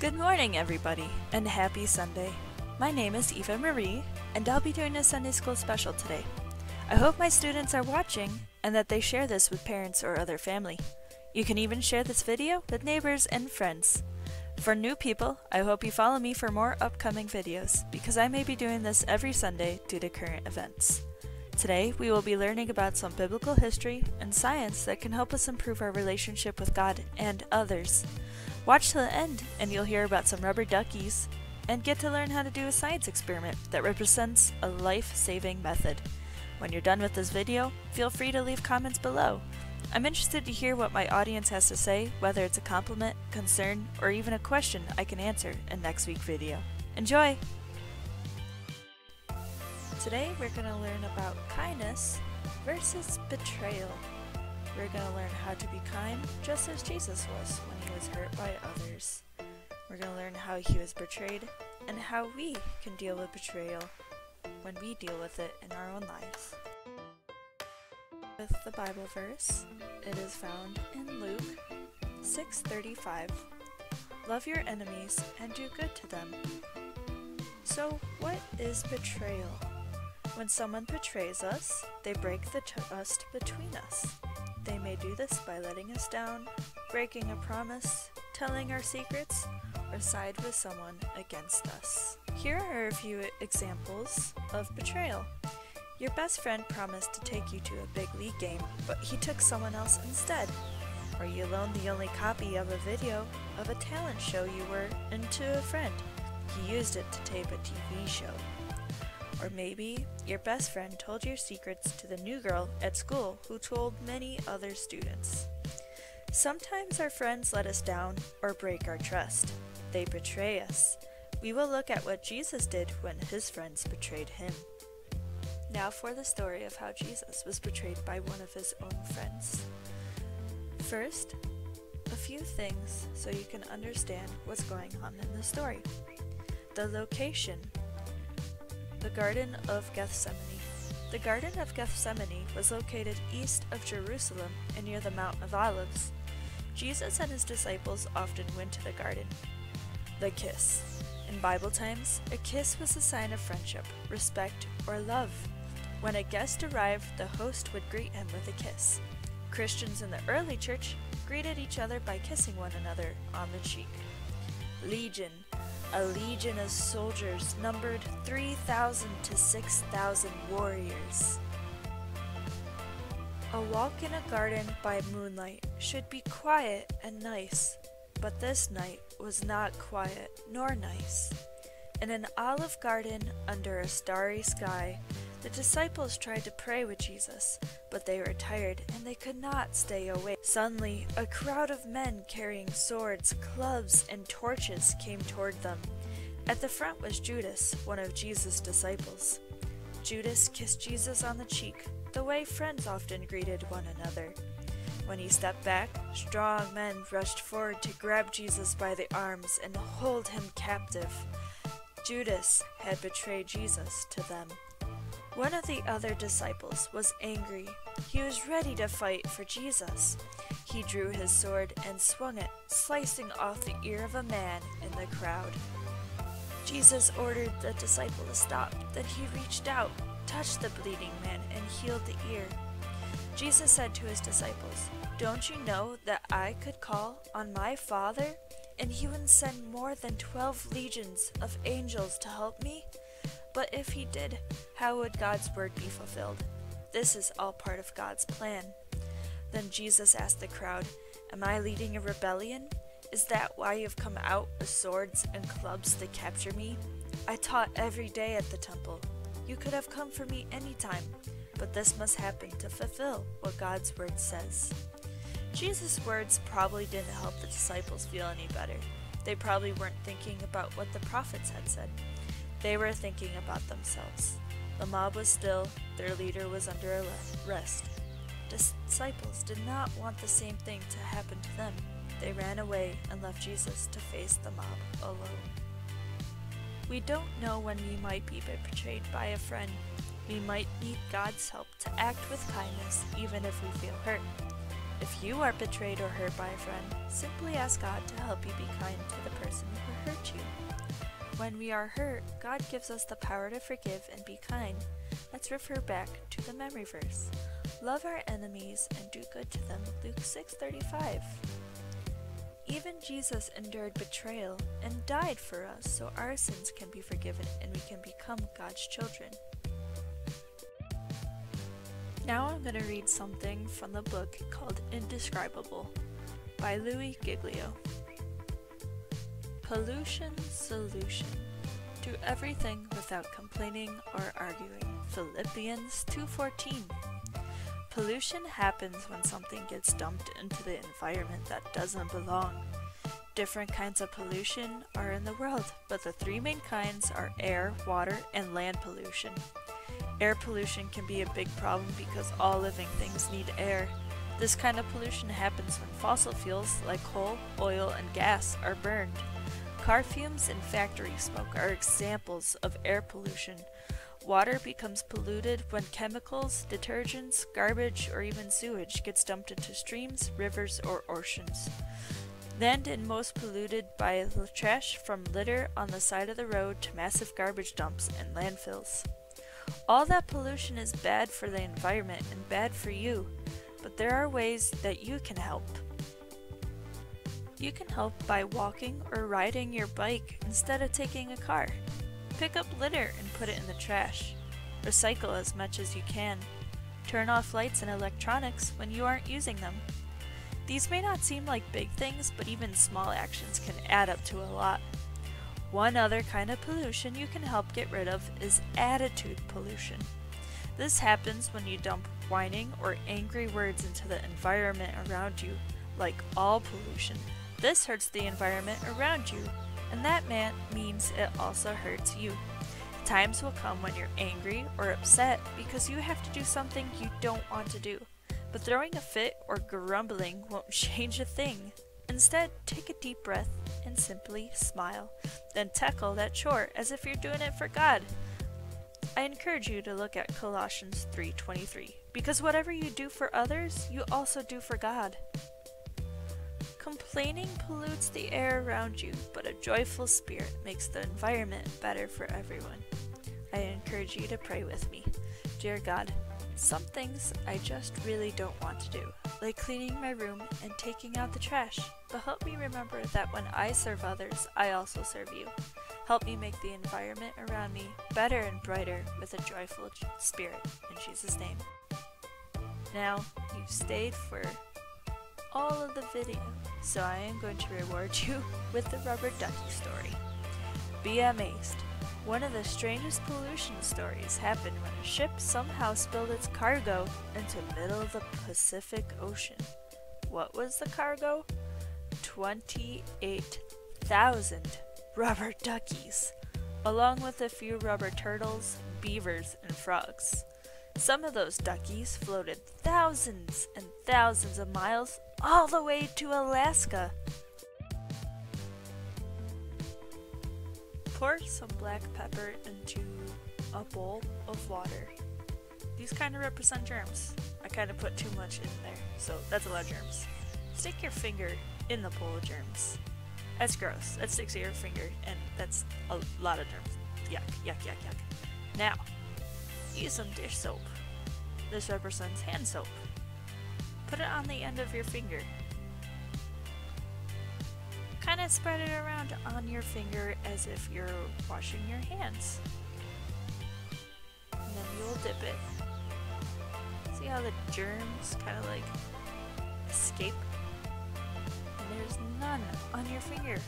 Good morning, everybody, and happy Sunday. My name is Eva Marie, and I'll be doing a Sunday School special today. I hope my students are watching and that they share this with parents or other family. You can even share this video with neighbors and friends. For new people, I hope you follow me for more upcoming videos, because I may be doing this every Sunday due to current events. Today, we will be learning about some biblical history and science that can help us improve our relationship with God and others. Watch till the end and you'll hear about some rubber duckies and get to learn how to do a science experiment that represents a life-saving method. When you're done with this video, feel free to leave comments below. I'm interested to hear what my audience has to say, whether it's a compliment, concern, or even a question I can answer in next week's video. Enjoy! Today we're going to learn about kindness versus betrayal. We're going to learn how to be kind just as Jesus was when he was hurt by others. We're going to learn how he was betrayed and how we can deal with betrayal when we deal with it in our own lives. With the Bible verse, it is found in Luke 6:35. Love your enemies and do good to them. So what is betrayal? When someone betrays us, they break the trust between us. They may do this by letting us down, breaking a promise, telling our secrets, or side with someone against us. Here are a few examples of betrayal. Your best friend promised to take you to a big league game, but he took someone else instead. Or you loaned the only copy of a video of a talent show you were into a friend. He used it to tape a TV show. Or maybe your best friend told your secrets to the new girl at school who told many other students. Sometimes our friends let us down or break our trust. They betray us. We will look at what Jesus did when his friends betrayed him. Now for the story of how Jesus was betrayed by one of his own friends. First, a few things so you can understand what's going on in the story. The location. The Garden of Gethsemane. The Garden of Gethsemane was located east of Jerusalem and near the Mount of Olives. Jesus and his disciples often went to the garden. The kiss. In Bible times, a kiss was a sign of friendship, respect, or love. When a guest arrived, the host would greet him with a kiss. Christians in the early church greeted each other by kissing one another on the cheek. Legion. A legion of soldiers numbered 3,000 to 6,000 warriors. A walk in a garden by moonlight should be quiet and nice, but this night was not quiet nor nice. In an olive garden under a starry sky, the disciples tried to pray with Jesus, but they were tired and they could not stay awake. Suddenly, a crowd of men carrying swords, clubs, and torches came toward them. At the front was Judas, one of Jesus' disciples. Judas kissed Jesus on the cheek, the way friends often greeted one another. When he stepped back, strong men rushed forward to grab Jesus by the arms and hold him captive. Judas had betrayed Jesus to them. One of the other disciples was angry. He was ready to fight for Jesus. He drew his sword and swung it, slicing off the ear of a man in the crowd. Jesus ordered the disciple to stop. Then he reached out, touched the bleeding man, and healed the ear. Jesus said to his disciples, "Don't you know that I could call on my Father, and he would send more than 12 legions of angels to help me? But if he did, how would God's word be fulfilled? This is all part of God's plan." Then Jesus asked the crowd, "Am I leading a rebellion? Is that why you've come out with swords and clubs to capture me? I taught every day at the temple. You could have come for me anytime, but this must happen to fulfill what God's word says." Jesus' words probably didn't help the disciples feel any better. They probably weren't thinking about what the prophets had said. They were thinking about themselves. The mob was still, their leader was under arrest. Disciples did not want the same thing to happen to them. They ran away and left Jesus to face the mob alone. We don't know when we might be betrayed by a friend. We might need God's help to act with kindness even if we feel hurt. If you are betrayed or hurt by a friend, simply ask God to help you be kind to the person who hurt you. When we are hurt, God gives us the power to forgive and be kind. Let's refer back to the memory verse. Love our enemies and do good to them, Luke 6:35. Even Jesus endured betrayal and died for us so our sins can be forgiven and we can become God's children. Now I'm going to read something from the book called Indescribable by Louis Giglio. Pollution solution. Do everything without complaining or arguing. Philippians 2:14. Pollution happens when something gets dumped into the environment that doesn't belong. Different kinds of pollution are in the world, but the three main kinds are air, water, and land pollution. Air pollution can be a big problem because all living things need air. This kind of pollution happens when fossil fuels like coal, oil, and gas are burned. Car fumes and factory smoke are examples of air pollution. Water becomes polluted when chemicals, detergents, garbage, or even sewage gets dumped into streams, rivers, or oceans. Land is most polluted by trash from litter on the side of the road to massive garbage dumps and landfills. All that pollution is bad for the environment and bad for you, but there are ways that you can help. You can help by walking or riding your bike instead of taking a car. Pick up litter and put it in the trash. Recycle as much as you can. Turn off lights and electronics when you aren't using them. These may not seem like big things, but even small actions can add up to a lot. One other kind of pollution you can help get rid of is attitude pollution. This happens when you dump whining or angry words into the environment around you, like all pollution. This hurts the environment around you, and that means it also hurts you. Times will come when you're angry or upset because you have to do something you don't want to do, but throwing a fit or grumbling won't change a thing. Instead, take a deep breath and simply smile, then tackle that chore as if you're doing it for God. I encourage you to look at Colossians 3:23, because whatever you do for others, you also do for God. Complaining pollutes the air around you, but a joyful spirit makes the environment better for everyone. I encourage you to pray with me. Dear God, some things I just really don't want to do, like cleaning my room and taking out the trash, but help me remember that when I serve others, I also serve you. Help me make the environment around me better and brighter with a joyful spirit. In Jesus' name. Now, you've stayed for all of the video, so I am going to reward you with the rubber ducky story. Be amazed. One of the strangest pollution stories happened when a ship somehow spilled its cargo into the middle of the Pacific Ocean. What was the cargo? 28,000 rubber duckies, along with a few rubber turtles, beavers, and frogs. Some of those duckies floated thousands and thousands of miles all the way to Alaska. Pour some black pepper into a bowl of water. These kind of represent germs. I kind of put too much in there, so that's a lot of germs. Stick your finger in the bowl of germs. That's gross. That sticks to your finger, and that's a lot of germs. Yuck, yuck, yuck, yuck. Now, use some dish soap. This represents hand soap. Put it on the end of your finger. Kind of spread it around on your finger as if you're washing your hands. And then you'll dip it. See how the germs kind of like escape? And there's none on your finger.